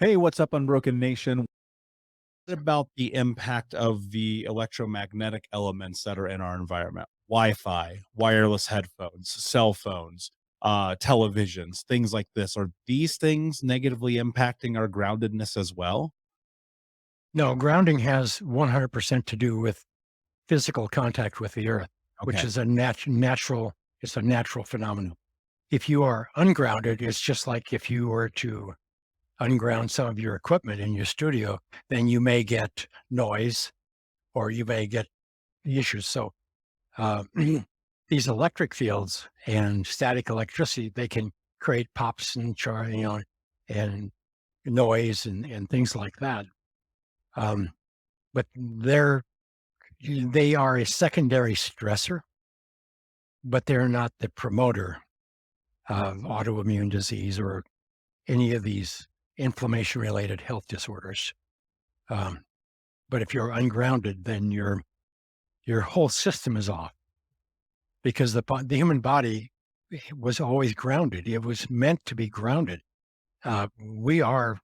Hey, what's up, Unbroken Nation? What about the impact of the electromagnetic elements that are in our environment? Wi-Fi, wireless headphones, cell phones, televisions, things like this. Are these things negatively impacting our groundedness as well? No, grounding has 100% to do with physical contact with the earth, which Okay. is a natural, it's a natural phenomenon. If you are ungrounded, it's just like if you were to unground some of your equipment in your studio, then you may get noise or you may get issues. So uh, these electric fields and static electricity, they can create pops and and noise and things like that. Um, but they are a secondary stressor, but they're not the promoter of autoimmune disease or any of these inflammation related health disorders. Um, but if you're ungrounded, then your whole system is off because the human body was always grounded. It was meant to be grounded. We are,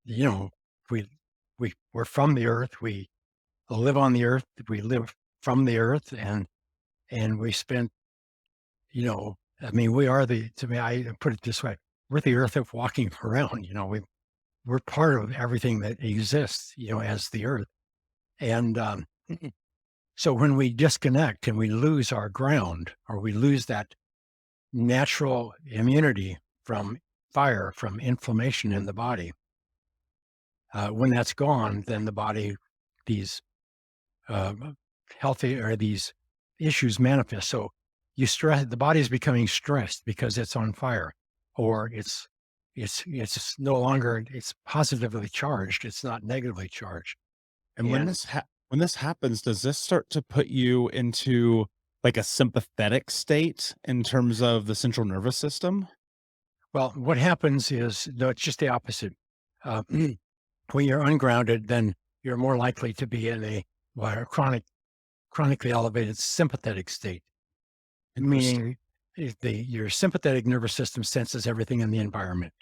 you know, we we're from the earth. We live on the earth. We live from the earth, and we spent I mean, we are to me, I put it this way, we're the earth of walking around, we're part of everything that exists, as the earth. And so when we disconnect and we lose our ground or we lose that natural immunity from fire, from inflammation in the body, when that's gone, then the body, these uh, healthy or these issues manifest. So the body is becoming stressed because it's on fire, or it's no longer it's positively charged. It's not negatively charged. And And when this happens, does this start to put you into like a sympathetic state in terms of the central nervous system? well, what happens is no, it's just the opposite. Uh, when you're ungrounded, then you're more likely to be in a chronically elevated sympathetic state, Interesting. meaning your sympathetic nervous system senses everything in the environment,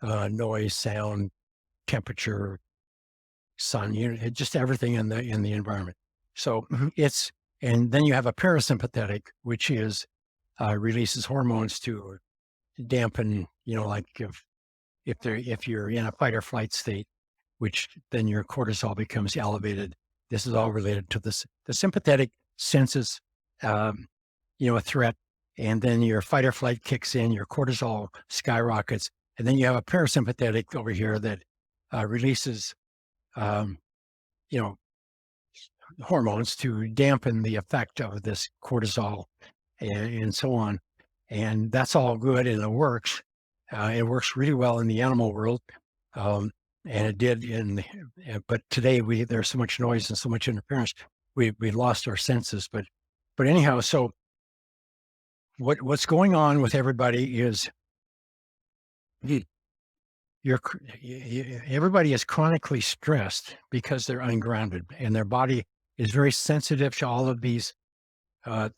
noise, sound, temperature, sun, just everything in the environment. So it's and then you have a parasympathetic, which is releases hormones to dampen, like if you're in a fight or flight state, which then your cortisol becomes elevated. This is all related to this. The sympathetic senses, a threat, and then your fight or flight kicks in, your cortisol skyrockets, and then you have a parasympathetic over here that releases, um, you know, hormones to dampen the effect of this cortisol and so on. And that's all good and it works. It works really well in the animal world. And it did but today there's so much noise and so much interference. We lost our senses, but anyhow, so what's going on with everybody is y- everybody is chronically stressed because they're ungrounded and their body is very sensitive to all of these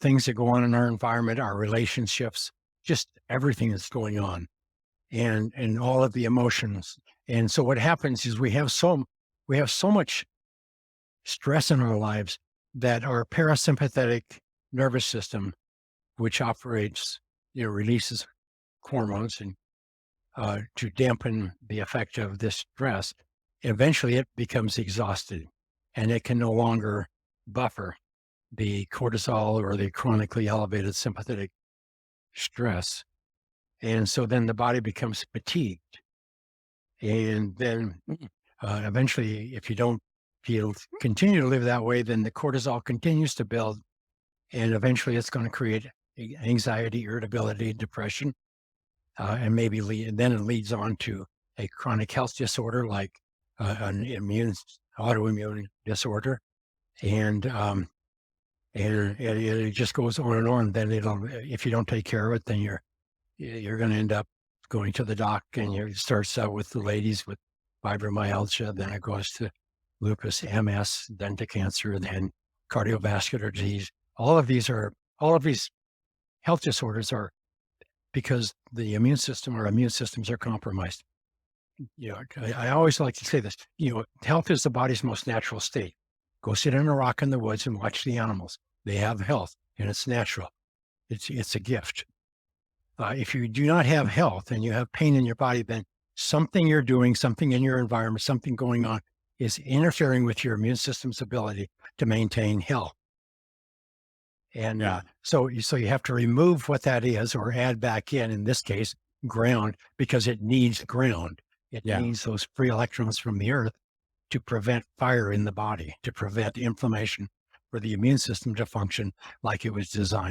things that go on in our environment, our relationships, just everything that's going on, and all of the emotions. And so what happens is we have so much stress in our lives that our parasympathetic nervous system, which operates, releases hormones and to dampen the effect of this stress, eventually it becomes exhausted and it can no longer buffer the cortisol or the chronically elevated sympathetic stress. And so then the body becomes fatigued. And then eventually, if you continue to live that way, then the cortisol continues to build. And eventually it's going to create anxiety, irritability, depression, and then it leads on to a chronic health disorder like an autoimmune disorder. And it just goes on and on. Then if you don't take care of it, then you're going to end up going to the doc, and it starts out with the ladies with fibromyalgia, then it goes to lupus, MS, then to cancer, then cardiovascular disease. All of these health disorders are because the immune system or immune systems are compromised. I always like to say this, health is the body's most natural state. Go sit on a rock in the woods and watch the animals. They have health and it's natural. It's a gift. If you do not have health and you have pain in your body, then something you're doing, something in your environment, something going on is interfering with your immune system's ability to maintain health. And Yeah. so you have to remove what that is or add back in this case, ground, because it needs ground. It Yeah. needs those free electrons from the earth to prevent fire in the body, to prevent inflammation, for the immune system to function like it was designed.